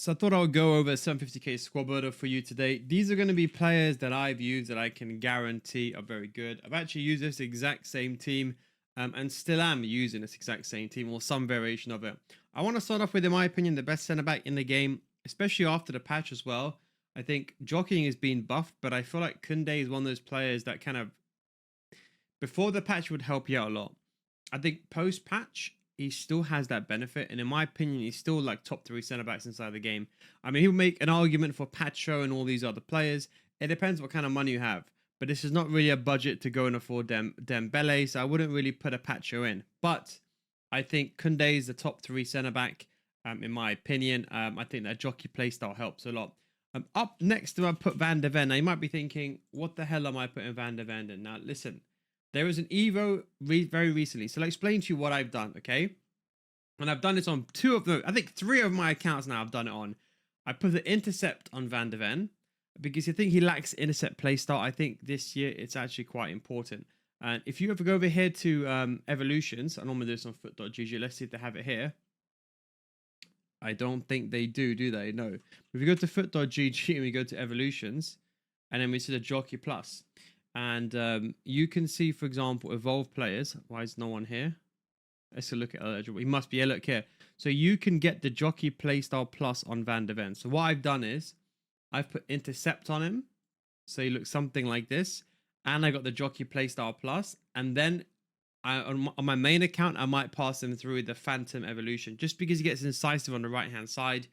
So I thought I would go over a 750k squad builder for you today. These are going to be players that I've used that I can guarantee are very good. I've actually used this exact same team and still am using this exact same team or some variation of it. I want to start off with, in my opinion, the best centre back in the game, especially after the patch as well. I think jockeying is being buffed, but I feel like Koundé is one of those players that kind of, before the patch, would help you out a lot. I think post patch, he still has that benefit, and in my opinion, he's still like top 3 centre backs inside the game. I mean, he'll make an argument for Pacho and all these other players. It depends what kind of money you have, but this is not really a budget to go and afford Dembele, so I wouldn't really put a Pacho in. But I think Koundé is the top 3 centre back, in my opinion. I think that jockey playstyle helps a lot. Up next to I put Van de Ven. Now you might be thinking, what the hell am I putting Van de Ven in? Now listen. There was an Evo very recently. So I'll explain to you what I've done, okay? And I've done this on 2 of them. I think 3 of my accounts now I've done it on. I put the intercept on Van de Ven because you think he lacks intercept playstyle. I think this year it's actually quite important. And if you ever go over here to evolutions, I normally do this on foot.gg. Let's see if they have it here. I don't think they do they? No. If you go to foot.gg and we go to evolutions, and then we see the jockey plus. And you can see, for example, evolve players. Why is no one here? Let's look at eligible. He must be here. Look here. So you can get the jockey playstyle plus on Van de Ven. So what I've done is I've put intercept on him. So he looks something like this. And I got the jockey playstyle plus. And then on my main account, I might pass him through the phantom evolution just because he gets incisive on the right hand side.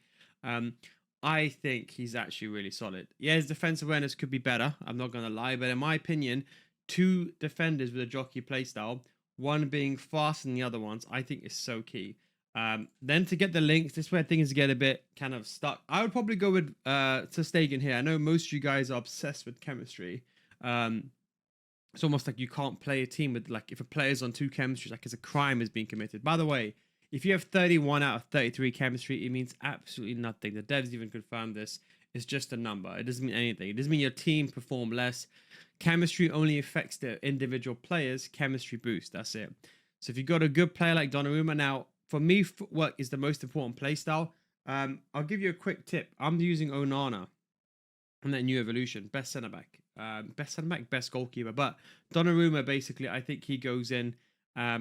I think he's actually really solid. Yeah, his defense awareness could be better. I'm not going to lie. But in my opinion, 2 defenders with a jockey playstyle, one being faster than the other ones, I think is so key. Then to get the links, this is where things get a bit kind of stuck. I would probably go with ter Stegen here. I know most of you guys are obsessed with chemistry. It's almost like you can't play a team with, like, if a player's on 2 chemistries, like it's a crime is being committed. By the way, if you have 31 out of 33 chemistry, it means absolutely nothing. The devs even confirmed this. It's just a number. It doesn't mean anything. It doesn't mean your team perform less. Chemistry only affects the individual players' chemistry boost. That's it. So if you've got a good player like Donnarumma, now, for me, footwork is the most important playstyle. I'll give you a quick tip. I'm using Onana on that new evolution. Best centre-back. Best centre-back, best goalkeeper. But Donnarumma, basically, I think he goes in.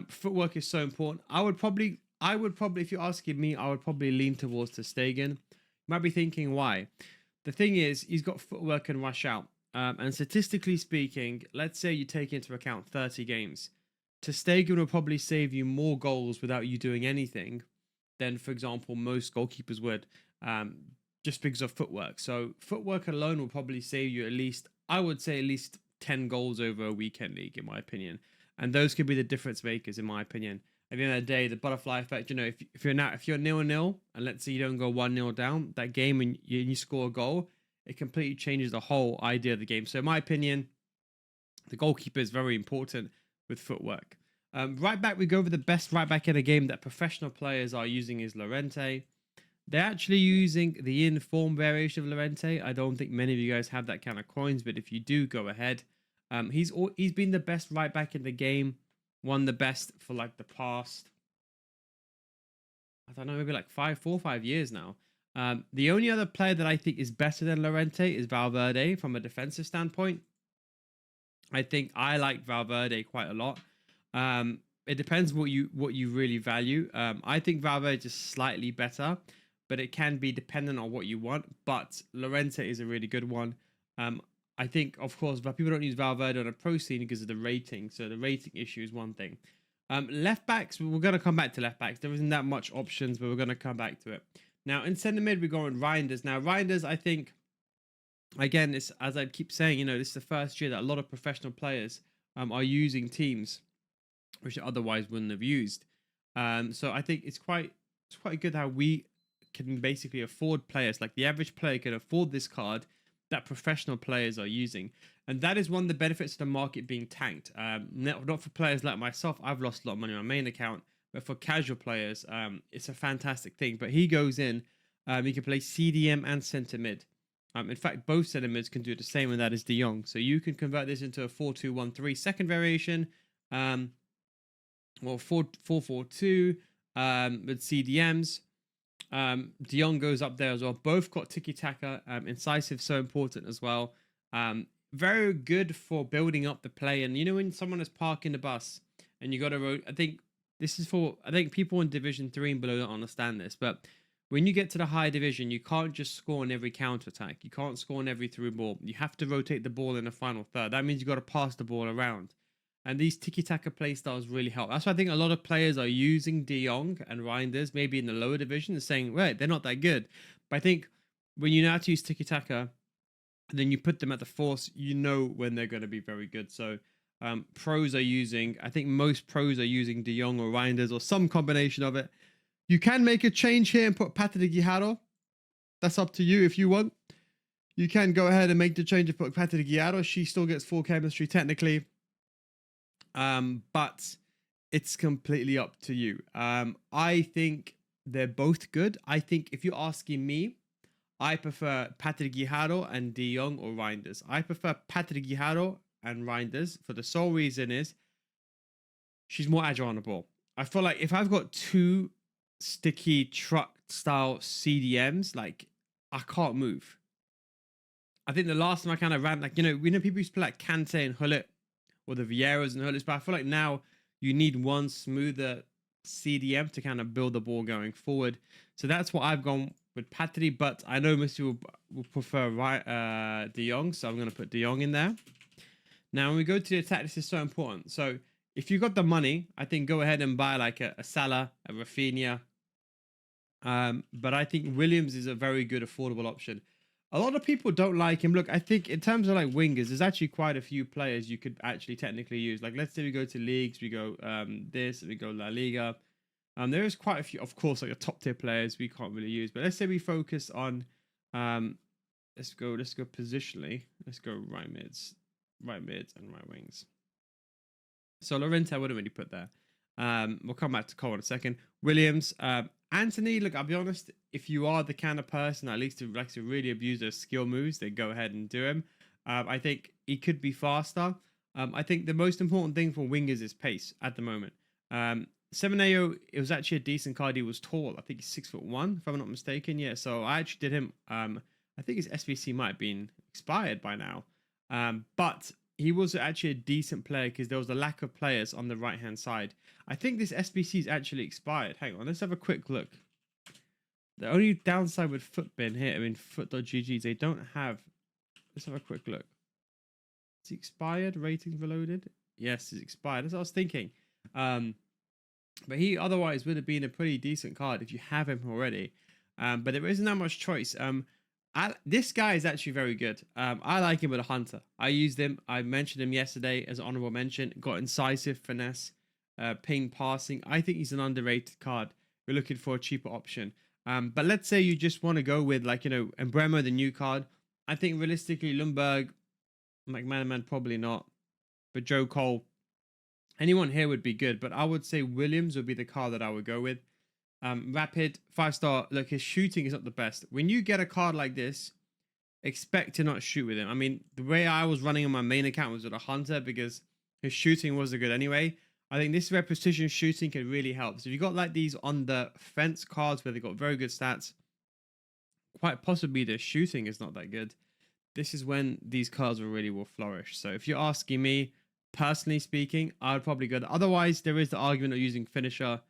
Footwork is so important. I would probably, if you're asking me, I would probably lean towards ter Stegen. You might be thinking, why? The thing is, he's got footwork and rush out. And statistically speaking, let's say you take into account 30 games. Ter Stegen will probably save you more goals without you doing anything than, for example, most goalkeepers would, just because of footwork. So footwork alone will probably save you at least, I would say, at least 10 goals over a weekend league, in my opinion. And those could be the difference makers, in my opinion. At the end of the day, the butterfly effect, you know, if you're 0-0 and let's say you don't go 1-0 down that game and you score a goal, it completely changes the whole idea of the game. So in my opinion, the goalkeeper is very important with footwork. Right back, we go over the best right back in the game that professional players are using is Llorente. They're actually using the in-form variation of Llorente. I don't think many of you guys have that kind of coins, but if you do, go ahead. He's been the best right back in the game. Won the best for like the past, I don't know, maybe like 4 or 5 years now. The only other player that I think is better than Llorente is Valverde from a defensive standpoint. I think I like Valverde quite a lot. It depends what you really value. I think Valverde is slightly better, but it can be dependent on what you want. But Llorente is a really good one. I think, of course, but people don't use Valverde on a pro scene because of the rating. So the rating issue is one thing. Left backs, we're going to come back to left backs. There isn't that much options, but we're going to come back to it. Now, in centre mid, we go on Reinders. Now, Reinders, I think, again, it's, as I keep saying, you know, this is the first year that a lot of professional players are using teams which they otherwise wouldn't have used. So I think it's quite good how we can basically afford players. Like the average player can afford this card that professional players are using. And that is one of the benefits of the market being tanked. Not for players like myself. I've lost a lot of money on my main account. But for casual players, it's a fantastic thing. But he goes in. He can play CDM and centre mid. In fact, both centre mids can do the same, and that is De Jong. So you can convert this into a 4-2-1-3 second variation. Well, 4-4-2 with CDMs. De Jong goes up there as well. Both got tiki-taka. Incisive, so important as well. Very good for building up the play. And you know, when someone is parking the bus and you got to, I think this is for, I think people in Division 3 and below don't understand this, but when you get to the high division, you can't just score on every counter attack. You can't score on every through ball. You have to rotate the ball in the final third. That means you got to pass the ball around. And these tiki-taka playstyles really help. That's why I think a lot of players are using De Jong and Reinders, maybe in the lower division, and saying, wait, they're not that good. But I think when you know how to use tiki-taka, and then you put them at the force, you know when they're going to be very good. So pros are using, I think most pros are using De Jong or Reinders or some combination of it. You can make a change here and put Patrick Guijarro. That's up to you if you want. You can go ahead and make the change and put Patrick Guijarro. She still gets full chemistry technically. But it's completely up to you. I think they're both good. I think if you're asking me, I prefer Patrick Guijarro and De Jong or Reinders. I prefer Patrick Guijarro and Reinders for the sole reason is she's more agile on the ball. I feel like if I've got two sticky truck style CDMs, like I can't move. I think the last time I kind of ran, like, you know, we know people used to play like Kante and Hullet or the Vieiras and Hullets, but I feel like now you need one smoother CDM to kind of build the ball going forward. So that's what I've gone with Patrick, but I know most people will prefer De Jong, so I'm going to put De Jong in there. Now, when we go to the attack, this is so important. So if you've got the money, I think go ahead and buy like a Salah, a Rafinha. But I think Williams is a very good affordable option. A lot of people don't like him. Look, I think in terms of like wingers, there's actually quite a few players you could actually technically use. Like, let's say we go to leagues, we go we go La Liga. There is quite a few, of course, like the top tier players we can't really use. But let's say we focus on, let's go positionally. Let's go right mids, and right wings. So Llorente, I wouldn't really put there. We'll come back to Cole in a second. Williams, Anthony, look, I'll be honest, if you are the kind of person at least who likes to really abuse those skill moves, then go ahead and do him. I think he could be faster. I think the most important thing for wingers is pace at the moment. 7AO, it was actually a decent card. He was tall. I think he's 6'1", if I'm not mistaken. Yeah, so I actually did him. I think his SBC might have been expired by now. But he was actually a decent player because there was a lack of players on the right-hand side. I think this SBC is actually expired. Hang on, let's have a quick look. The only downside with Footbin here, I mean, foot.gg, they don't have... Let's have a quick look. Is he expired? Ratings reloaded? Yes, it's expired. That's what I was thinking. But he otherwise would have been a pretty decent card if you have him already. But there isn't that much choice. This guy is actually very good. I like him with a hunter. I used him. I mentioned him yesterday as an honorable mention. Got incisive, finesse, ping, passing. I think he's an underrated card. We're looking for a cheaper option. But let's say you just want to go with, like, you know, Embremo, the new card. I think realistically, Lundberg, McManaman, probably not. But Joe Cole, anyone here would be good. But I would say Williams would be the card that I would go with. Rapid, 5-star. Look, his shooting is not the best. When you get a card like this, expect to not shoot with him. I mean, the way I was running on my main account was with a hunter because his shooting wasn't good anyway. I think this red precision shooting can really help. So if you got like these on the fence cards where they got very good stats, quite possibly their shooting is not that good. This is when these cards will flourish. So if you're asking me, personally speaking, I would probably go there. Otherwise, there is the argument of using finisher,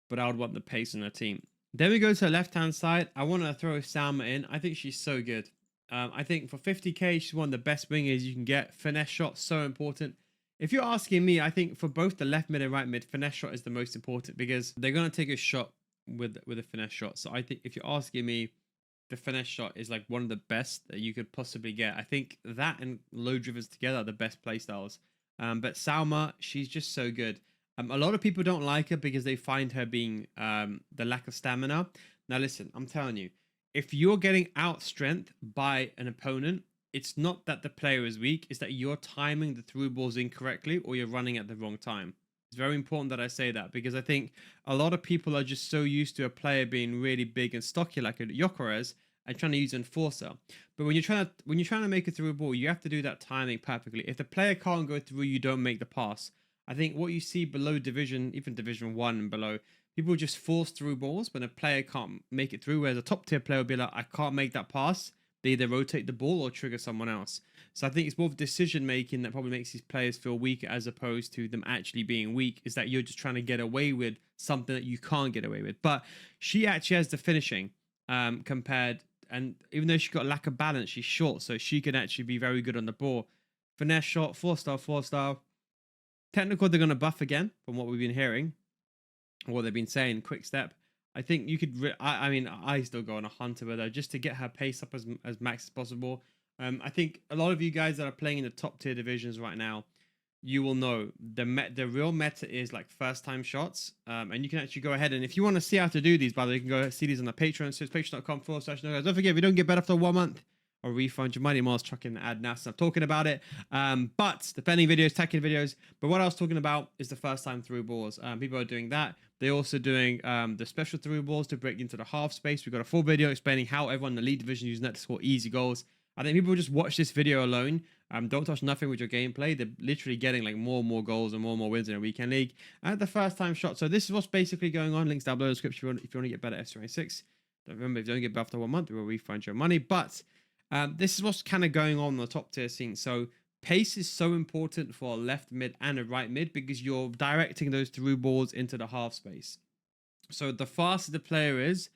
but I would want the pace on the team. Then we go to the left-hand side. I want to throw Salma in. I think she's so good. I think for 50k, she's one of the best wingers you can get. Finesse shot, so important. If you're asking me, I think for both the left mid and right mid, finesse shot is the most important because they're going to take a shot with a finesse shot. So I think if you're asking me, the finesse shot is like one of the best that you could possibly get. I think that and low drivers together are the best playstyles. But Salma, she's just so good. A lot of people don't like her because they find her being the lack of stamina. Now listen, I'm telling you, if you're getting out strength by an opponent, it's not that the player is weak, it's that you're timing the through balls incorrectly or you're running at the wrong time. It's very important that I say that because I think a lot of people are just so used to a player being really big and stocky like a Gyökeres and trying to use enforcer. But when you're trying to make a through ball, you have to do that timing perfectly. If the player can't go through, you don't make the pass. I think what you see below division, even division 1 and below, people just force through balls when a player can't make it through, whereas a top tier player will be like, I can't make that pass. They either rotate the ball or trigger someone else. So I think it's more of decision making that probably makes these players feel weaker, as opposed to them actually being weak, is that you're just trying to get away with something that you can't get away with. But she actually has the finishing compared, and even though she's got a lack of balance, she's short, so she can actually be very good on the ball. Finesse shot, 4-star, 4-star. Technical, they're going to buff again, from what we've been hearing, or what they've been saying. Quick step. I think you could. I mean, I still go on a hunter with her just to get her pace up as max as possible. I think a lot of you guys that are playing in the top tier divisions right now, you will know the real meta is like first time shots. And you can actually go ahead, and if you want to see how to do these, by the way, you can go see these on the Patreon. So it's patreon.com/no guys. Don't forget, if you don't get better after 1 month, or refund your money. Miles chucking the ad now, so I'm talking about it. But defending videos, attacking videos. But what I was talking about is the first time through balls. People are doing that. They're also doing the special through balls to break into the half space. We've got a full video explaining how everyone in the league division using that to score easy goals. I think people just watch this video alone. Don't touch nothing with your gameplay. They're literally getting like more and more goals and more wins in a weekend league. At the first time shot. So this is what's basically going on. Links down below in the description if you want to get better at F26. Remember, if you don't get better after 1 month, we will refund your money. But this is what's kind of going on the top tier scene. So pace is so important for a left mid and a right mid, because you're directing those through balls into the half space. So the faster the player is,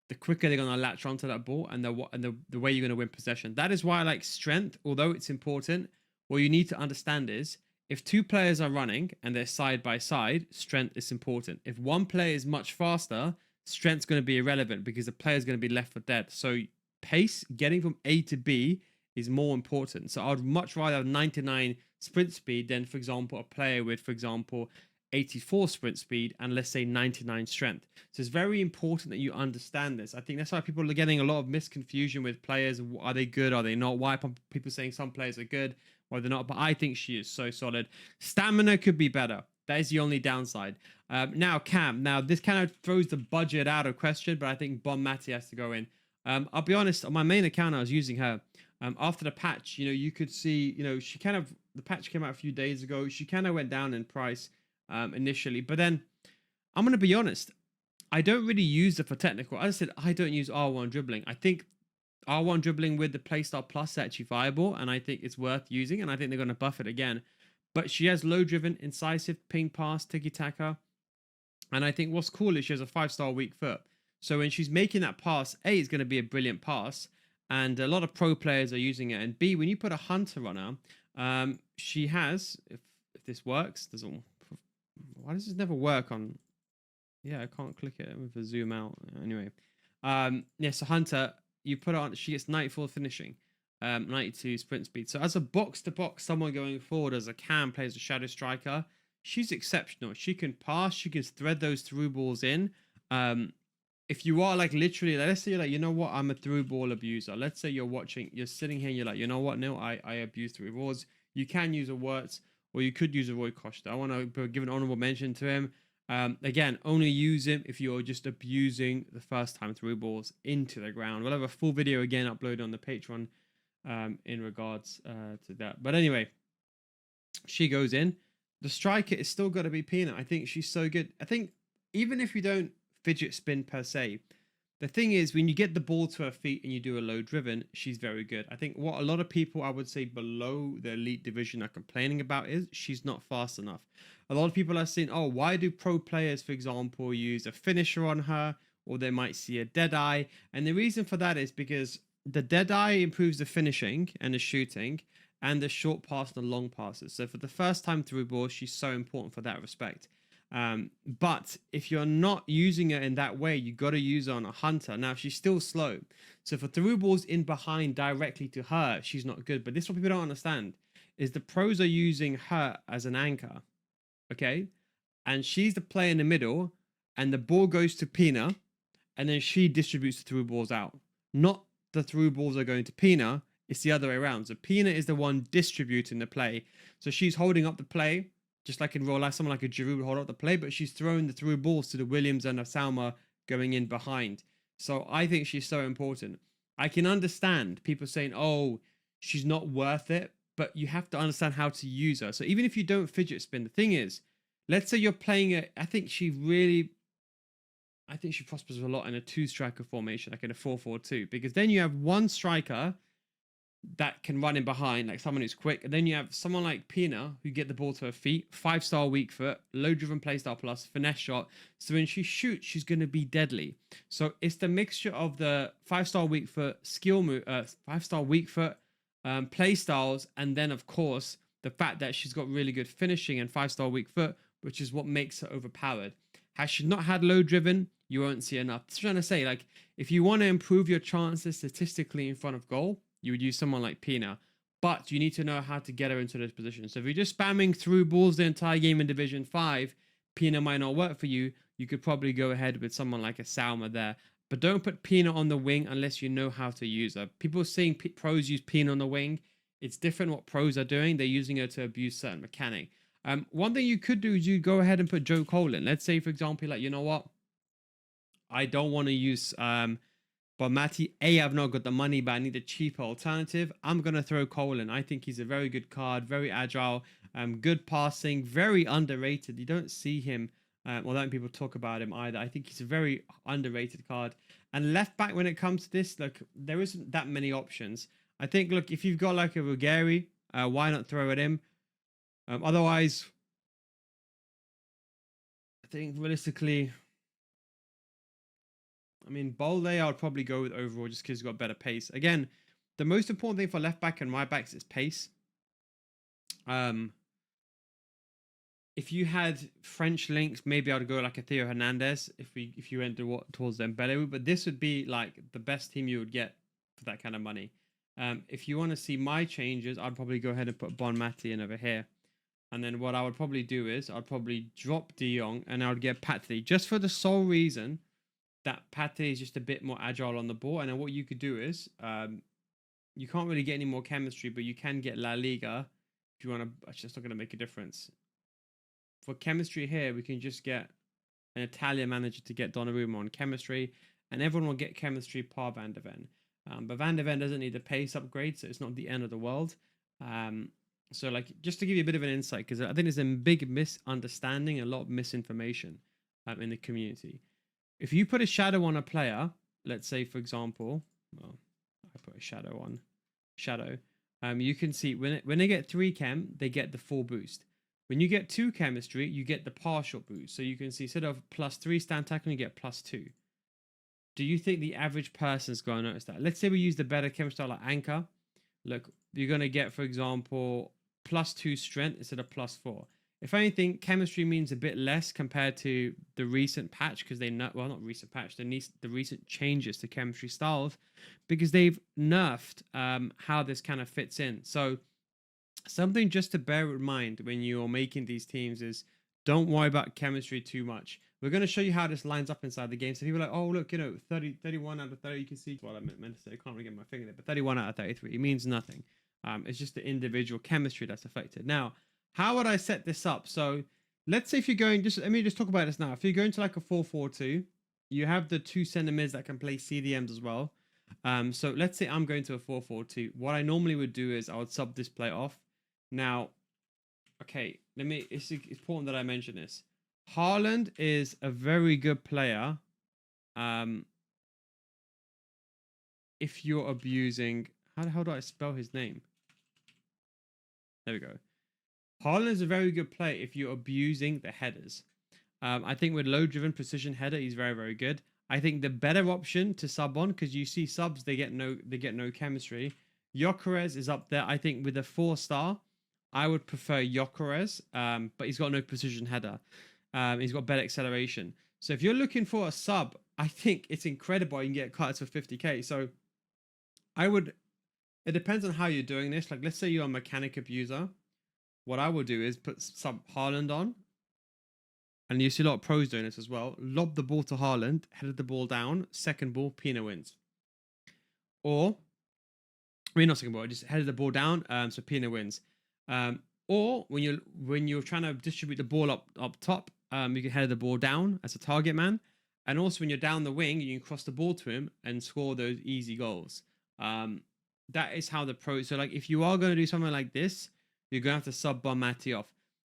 the quicker they're going to latch onto that ball, and the way you're going to win possession. That is why I like strength, although it's important. What you need to understand is, if two players are running and they're side by side, strength is important. If one player is much faster, strength's going to be irrelevant, because the player is going to be left for dead. So pace, getting from A to B, is more important. So I'd much rather have 99 sprint speed than, for example, a player with, for example, 84 sprint speed and let's say 99 strength. So it's very important that you understand this. I think that's why people are getting a lot of misconfusion with players. Are they good? Are they not? Why are people saying some players are good, why they're not? But I think she is so solid. Stamina could be better. That is the only downside. Now Cam. Now this kind of throws the budget out of question, but I think Bon Mati has to go in. I'll be honest, on my main account, I was using her. After the patch, you could see, she kind of, the patch came out a few days ago. She kind of went down in price initially, but then I'm going to be honest, I don't really use it for technical. As I said, I don't use R1 dribbling. I think R1 dribbling with the playstyle plus is actually viable, and I think it's worth using, and I think they're going to buff it again. But she has low driven, incisive, ping pass, tiki-taka, and I think what's cool is she has a 5-star weak foot. So when she's making that pass, A, it's going to be a brilliant pass, and a lot of pro players are using it. And B, when you put a hunter on her, she has, if this works, why does this never work on? Yeah, I can't click it with a zoom out. Anyway, yes, a hunter, you put it on, she gets 94 finishing, 92 sprint speed. So as a box to box, someone going forward as a Cam plays a shadow striker, she's exceptional. She can pass, she can thread those through balls in. If you are like literally, let's say you're like, you know what, I'm a through ball abuser. Let's say you're sitting here and you're like, you know what, no, I abuse through balls. You can use a Wirtz, or you could use a Roy Costa. I want to give an honorable mention to him. Again, only use him if you're just abusing the first time through balls into the ground. We'll have a full video again uploaded on the Patreon in regards to that. But anyway, she goes in. The striker is still got to be Peanut. I think she's so good. I think even if you don't fidget spin per se, the thing is, when you get the ball to her feet and you do a low driven, she's very good. I think what a lot of people, I would say, below the elite division are complaining about is she's not fast enough. A lot of people are saying, oh, why do pro players, for example, use a finisher on her, or they might see a dead eye? And the reason for that is because the dead eye improves the finishing and the shooting and the short pass and the long passes. So for the first time through ball, she's so important for that respect. But if you're not using it in that way, you got to use her on a hunter. Now she's still slow, so for through balls in behind directly to her, she's not good. But this is what people don't understand, is the pros are using her as an anchor, okay, and she's the player in the middle, and the ball goes to Pina, and then she distributes the through balls out. Not the through balls are going to Pina, it's the other way around. So Pina is the one distributing the play, so she's holding up the play. Just like in real life, someone like a Giroud would hold up the play, but she's throwing the through balls to the Williams and the Salma going in behind. So I think she's so important. I can understand people saying, oh, she's not worth it, but you have to understand how to use her. So even if you don't fidget spin, the thing is, let's say you're playing it, I think she really, I think she prospers a lot in a 2-striker formation, like in a 4-4-2, because then you have one striker that can run in behind, like someone who's quick, and then you have someone like Pina who get the ball to her feet, 5-star weak foot, low driven playstyle plus finesse shot. So when she shoots, she's going to be deadly. So it's the mixture of the 5-star weak foot skill move, 5-star weak foot playstyles, and then of course the fact that she's got really good finishing and 5-star weak foot, which is what makes her overpowered. Has she not had low driven, you won't see enough. That's what I'm trying to say. Like, if you want to improve your chances statistically in front of goal, you would use someone like Pina, but you need to know how to get her into those positions. So if you're just spamming through balls the entire game in Division 5, Pina might not work for you. You could probably go ahead with someone like a Salma there, but don't put Pina on the wing unless you know how to use her. People saying pros use Pina on the wing. It's different what pros are doing. They're using her to abuse certain mechanic. One thing you could do is you go ahead and put Joe Cole in. Let's say, for example, like, you know what? I don't want to use but Matty, I've not got the money, but I need a cheaper alternative. I'm going to throw Cole in. I think he's a very good card, very agile, good passing, very underrated. You don't see him, or don't people talk about him either. I think he's a very underrated card. And left back, when it comes to this, look, there isn't that many options. I think, look, if you've got like a Ruggieri, why not throw it in? Otherwise, I think realistically, I mean, Bolde, I would probably go with overall just because he's got better pace. Again, the most important thing for left back and right backs is pace. If you had French links, maybe I'd go like a Theo Hernandez if you went towards Dembele, but this would be like the best team you would get for that kind of money. If you want to see my changes, I'd probably go ahead and put Bon Mati in over here. And then what I would probably do is I'd probably drop De Jong and I would get Patry, just for the sole reason that Pate is just a bit more agile on the ball. And then what you could do is, you can't really get any more chemistry, but you can get La Liga if you want to. It's just not going to make a difference. For chemistry here, we can just get an Italian manager to get Donnarumma on chemistry, and everyone will get chemistry par Van de Ven. But Van de Ven doesn't need a pace upgrade, so it's not the end of the world. So, like, just to give you a bit of an insight, because I think there's a big misunderstanding, a lot of misinformation in the community. If you put a shadow on a player, let's say, for example, well, I put a shadow on shadow, you can see when they get 3 chem, they get the full boost. When you get 2 chemistry, you get the partial boost. So you can see instead of +3 stand tackling, you get +2. Do you think the average person's going to notice that? Let's say we use the better chemistry like Anchor. Look, you're going to get, for example, +2 strength instead of +4. If anything, chemistry means a bit less compared to the recent patch, because they well, not recent patch, the recent changes to chemistry styles, because they've nerfed how this kind of fits in. So something just to bear in mind when you're making these teams is don't worry about chemistry too much. We're going to show you how this lines up inside the game. So people are like, oh, look, 31 out of 30, you can see what I meant to say. I can't really get my finger there, but 31 out of 33, it means nothing. It's just the individual chemistry that's affected. Now, how would I set this up? So let's say if you're going, let me just talk about this now. If you're going to like a 4-4-2, you have the 2 center mids that can play CDMs as well. So let's say I'm going to a 4-4-2. What I normally would do is I would sub this play off. Now, okay, it's important that I mention this. Haaland is a very good player. If you're abusing, how do I spell his name? There we go. Haaland is a very good player if you're abusing the headers. I think with low-driven precision header, he's very, very good. I think the better option to sub on, because you see subs, they get no chemistry. Gyökeres is up there. I think with a 4-star, I would prefer Gyökeres, but he's got no precision header. He's got better acceleration. So if you're looking for a sub, I think it's incredible. You can get cards for 50k. So it depends on how you're doing this. Like, let's say you're a mechanic abuser. What I will do is put sub Haaland on. And you see a lot of pros doing this as well. Lob the ball to Haaland, headed the ball down, second ball, Pina wins. Or, I mean, not second ball, just headed the ball down, so Pina wins. Or when you're trying to distribute the ball up top, you can head the ball down as a target man. And also when you're down the wing, you can cross the ball to him and score those easy goals. That is how the pros. So like if you are going to do something like this, you're going to have to sub Bon Mati off.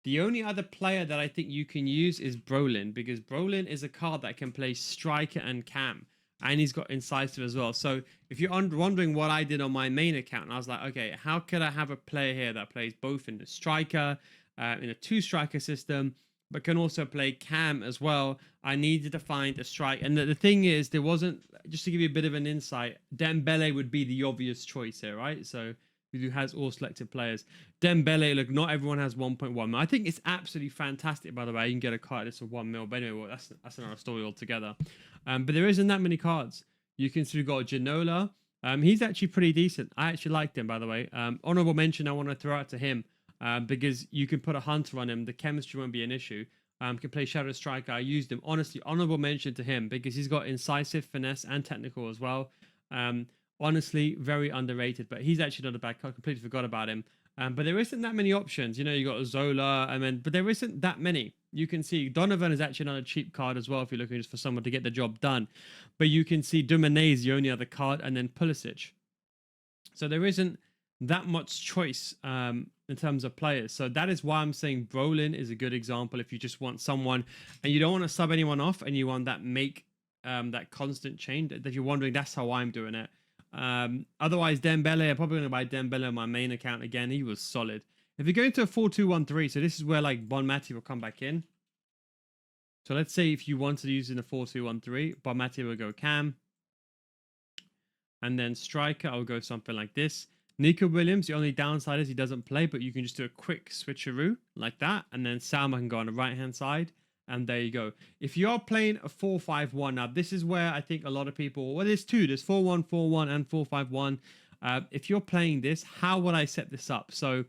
The only other player that I think you can use is Brolin, because Brolin is a card that can play striker and cam, and he's got incisive as well. So if you're wondering what I did on my main account, I was like, okay, how could I have a player here that plays both in the striker, in a 2-striker system, but can also play cam as well? I needed to find a strike. And the thing is, there wasn't, just to give you a bit of an insight, Dembele would be the obvious choice here, right? So who has all selected players. Dembele, look, not everyone has 1.1 mil. I think it's absolutely fantastic, by the way. You can get a card that's a 1 mil, but anyway, well, that's another story altogether. But there isn't that many cards. You can see we've got Ginola. He's actually pretty decent. I actually liked him, by the way. Honorable mention I want to throw out to him, because you can put a hunter on him. The chemistry won't be an issue. Can play Shadow Striker. I used him. Honestly, honorable mention to him because he's got incisive, finesse, and technical as well. Honestly, very underrated, but he's actually not a bad card. Completely forgot about him. But there isn't that many options. You know, you got Zola, but there isn't that many. You can see Donovan is actually not a cheap card as well if you're looking just for someone to get the job done. But you can see Dumane is the only other card, and then Pulisic. So there isn't that much choice in terms of players. So that is why I'm saying Brolin is a good example if you just want someone and you don't want to sub anyone off and you want that that constant change. That you're wondering, that's how I'm doing it. Otherwise, Dembele, I'm probably going to buy Dembele on my main account again. He was solid. If you go into a 4-2-1-3, so this is where like Bon Mati will come back in. So let's say if you wanted to use in a 4-2-1-3, Bon Mati will go cam. And then striker, I'll go something like this. Nico Williams, the only downside is he doesn't play, but you can just do a quick switcheroo like that. And then Salma can go on the right-hand side. And there you go. If you are playing a 4-5-1, now this is where I think a lot of people, well, there's two. There's 4-1-4-1 and 4-5-1. If you're playing this, how would I set this up? So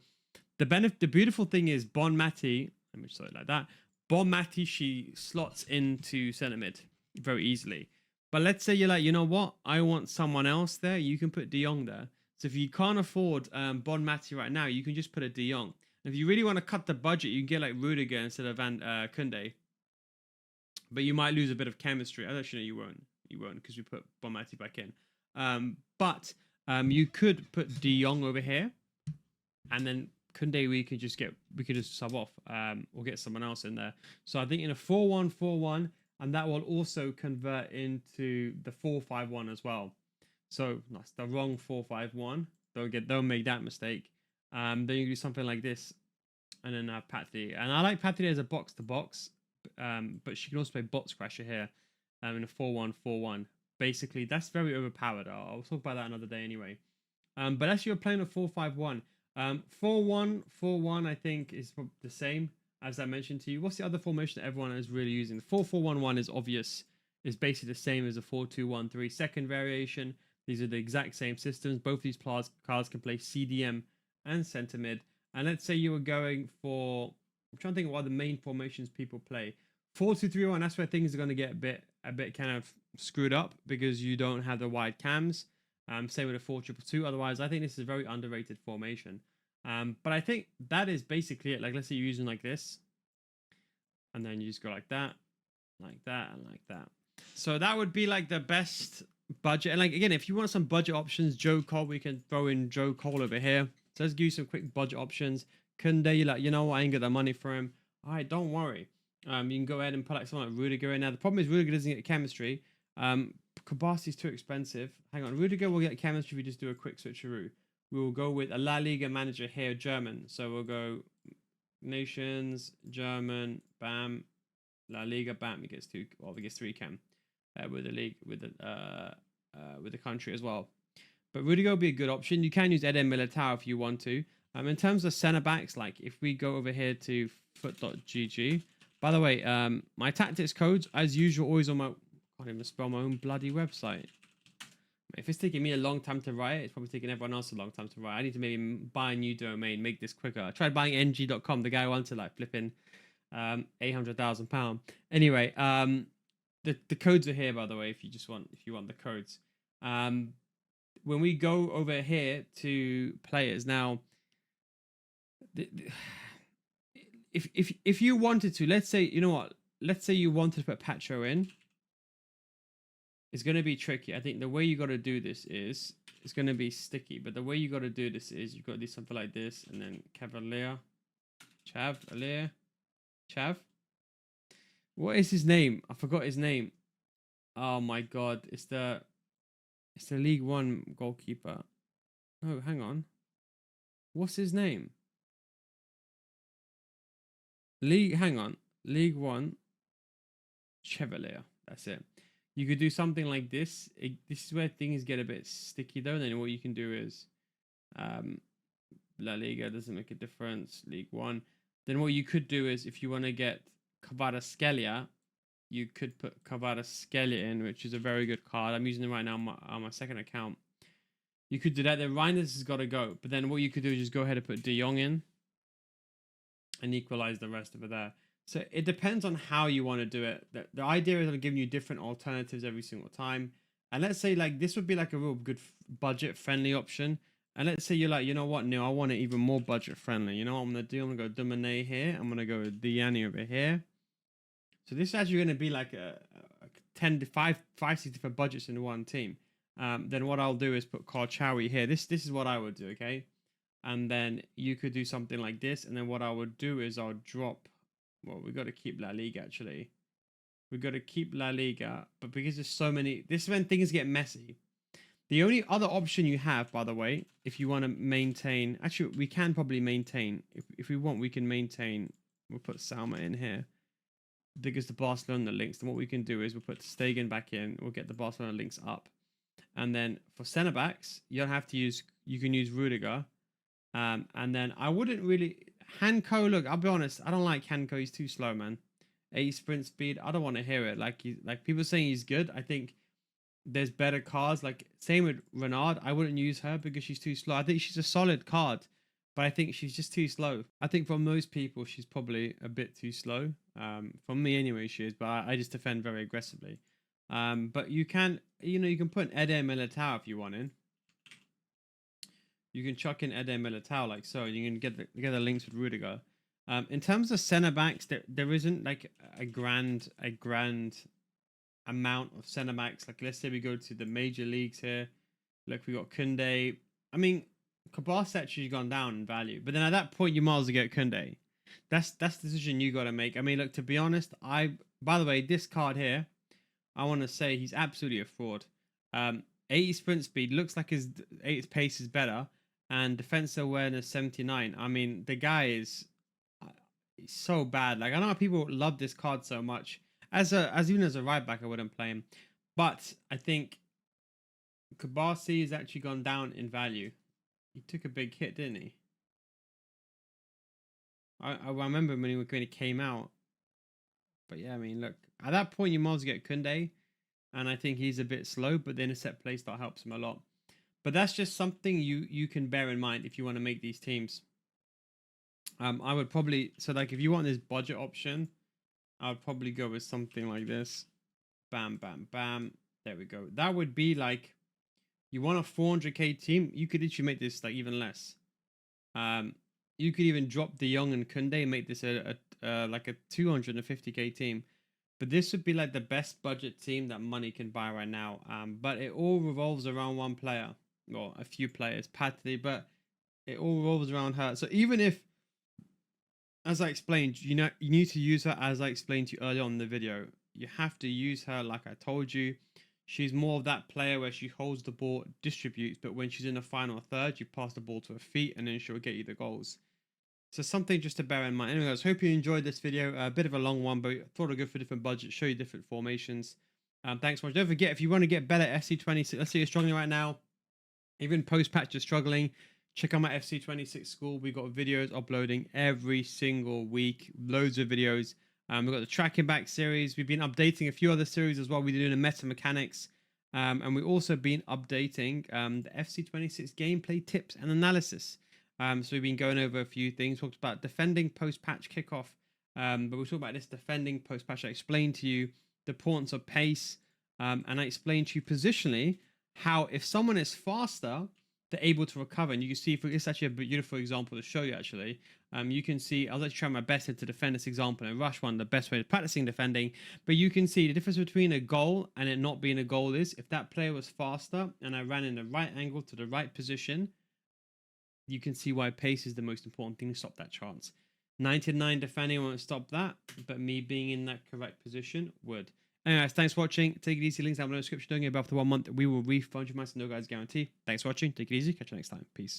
the beautiful thing is Bon Mati, let me just say it like that. Bon Mati, she slots into centre mid very easily. But let's say you're like, you know what? I want someone else there. You can put De Jong there. So if you can't afford Bon Mati right now, you can just put a De Jong. If you really want to cut the budget, you can get like Rudiger instead of Koundé. But you might lose a bit of chemistry. Actually, no, you won't. You won't because we put Bon Mati back in. But you could put De Jong over here, and then Koundé we could just sub off or get someone else in there. So I think in a 4-1-4-1, and that will also convert into the 4-5-1 as well. So that's the wrong 4-5-1. Don't make that mistake. Then you do something like this, and then Pathy. And I like Pathy as a box to box. But she can also play Box Crasher here in a 4-1-4-1. Basically, that's very overpowered. I'll talk about that another day anyway. But as you're playing a 4-5-1, 4-1-4-1, I think is the same as I mentioned to you. What's the other formation that everyone is really using? The 4-4-1-1 is obvious. It's basically the same as a 4-2-1-3. Second variation. These are the exact same systems. Both these cards can play CDM and centre mid. And let's say you were going for, I'm trying to think of what the main formations people play. 4-2-3-1, that's where things are going to get a bit kind of screwed up because you don't have the wide cams. Same with a 4-2-2. Otherwise, I think this is a very underrated formation. But I think that is basically it. Like, let's say you're using like this. And then you just go like that, and like that. So that would be like the best budget. And like, again, if you want some budget options, Joe Cole, we can throw in Joe Cole over here. So let's give you some quick budget options. Koundé, you're like, you know what, I ain't got the money for him. All right, don't worry. You can go ahead and put like someone like Rudiger in. Now, the problem is Rudiger doesn't get chemistry. Kabasi's too expensive. Hang on, Rudiger will get chemistry if we just do a quick switcheroo. We will go with a La Liga manager here, German. So we'll go Nations, German, bam. La Liga, bam. He gets 2, well, he gets 3 chem with the league, with the country as well. But Rudiger will be a good option. You can use Eden Militao if you want to. In terms of centre backs, like if we go over here to foot.gg. By the way, my tactics codes, as usual, always on my, I can't even spell my own bloody website. If it's taking me a long time to write, it's probably taking everyone else a long time to write. I need to maybe buy a new domain, make this quicker. I tried buying ng.com. The guy wanted like flipping £800,000. Anyway, the codes are here, by the way, if you want the codes. When we go over here to players now, if you wanted to, let's say, you know what, let's say you wanted to put Pacho in, it's going to be tricky. I think the way you got to do this is, it's going to be sticky, but the way you got to do this is you've got to do something like this, and then Cavalier, Chav, Alir, Chav. What is his name? I forgot his name. Oh my god, it's the League One goalkeeper. Oh, hang on. What's his name? Hang on. League One Chevalier. That's it. You could do something like this. This is where things get a bit sticky though. And then what you can do is La Liga doesn't make a difference. League One. Then what you could do is if you want to get Kvaratskhelia, you could put Kvaratskhelia in, which is a very good card. I'm using it right now on my second account. You could do that. Then Reinders has got to go. But then what you could do is just go ahead and put De Jong in and equalize the rest of it there. So it depends on how you want to do it. The idea is I'm giving you different alternatives every single time. And let's say like this would be like a real good budget friendly option. And let's say you're like, you know what, Neil, I want it even more budget friendly. You know what I'm going to do? I'm going to go Dumane here. I'm going to go Diani over here. So this is actually going to be like a 10 to 5 6 different budgets in one team. Then what I'll do is put Karchawi here. This is what I would do, okay? And then you could do something like this. And then what I would do is I'll drop... Well, we got to keep La Liga, actually. We got to keep La Liga. But because there's so many... This is when things get messy. The only other option you have, by the way, if you want to maintain... Actually, we can probably maintain. If we want, we can maintain... We'll put Salma in here. Because the Barcelona links. Then what we can do is we'll put Stegen back in. We'll get the Barcelona links up. And then for centre backs, you don't have to use... You can use Rudiger. And then I wouldn't really... Hanko, look, I'll be honest. I don't like Hanko. He's too slow, man. 8 sprint speed. I don't want to hear it. Like people saying he's good. I think there's better cards. Like same with Renard. I wouldn't use her because she's too slow. I think she's a solid card, but I think she's just too slow. I think for most people, she's probably a bit too slow. For me anyway, she is. But I just defend very aggressively. But you can, you can put Eder Militao if you want in. You can chuck in Eder Militao like so, and you can get the links with Rudiger. In terms of centre backs, there isn't like a grand amount of centre backs. Like let's say we go to the major leagues here. Look, we got Koundé. I mean, Kabas actually gone down in value, but then at that point you might as well get Koundé. That's the decision you got to make. I mean, look, to be honest, by the way, this card here, I want to say he's absolutely a fraud. 80 sprint speed looks like his pace is better. And defense awareness 79. I mean, the guy is so bad. Like I know people love this card so much. Even as a right back, I wouldn't play him. But I think Kabasi has actually gone down in value. He took a big hit, didn't he? I remember when he came out. But yeah, I mean, look, at that point you might as well get Koundé, and I think he's a bit slow, but the intercept playstyle helps him a lot. But that's just something you can bear in mind if you want to make these teams. I would probably... So, like, if you want this budget option, I would probably go with something like this. Bam, bam, bam. There we go. That would be, like... You want a 400k team? You could literally make this, like, even less. You could even drop De Jong and Koundé and make this like a 250k team. But this would be, like, the best budget team that money can buy right now. But it all revolves around one player. Well, a few players, Patty, but it all revolves around her. So even if, as I explained, you need to use her as I explained to you earlier on in the video. You have to use her like I told you. She's more of that player where she holds the ball, distributes, but when she's in the final third, you pass the ball to her feet and then she'll get you the goals. So something just to bear in mind. Anyway, guys, hope you enjoyed this video. A bit of a long one, but I thought I'd go for different budgets, show you different formations. Thanks so much. Don't forget, if you want to get better FC26, let's say you're struggling right now, even post-patch you're struggling, check out my FC26 school. We've got videos uploading every single week, loads of videos. We've got the tracking back series. We've been updating a few other series as well. We're doing the meta mechanics. And we've also been updating the FC26 gameplay tips and analysis. So we've been going over a few things. Talked about defending post-patch kickoff. But we'll talk about this defending post-patch. I explained to you the importance of pace. And I explained to you positionally how if someone is faster, they're able to recover. And you can see, it's actually a beautiful example to show you, actually. You can see, I'll actually try my best to defend this example and rush one, the best way of practicing defending. But you can see the difference between a goal and it not being a goal is if that player was faster and I ran in the right angle to the right position, you can see why pace is the most important thing to stop that chance. 99 defending won't stop that, but me being in that correct position would. Anyways, thanks for watching. Take it easy. Links down in the description. Don't get above the 1 month. We will refund you my no guys guarantee. Thanks for watching. Take it easy. Catch you next time. Peace.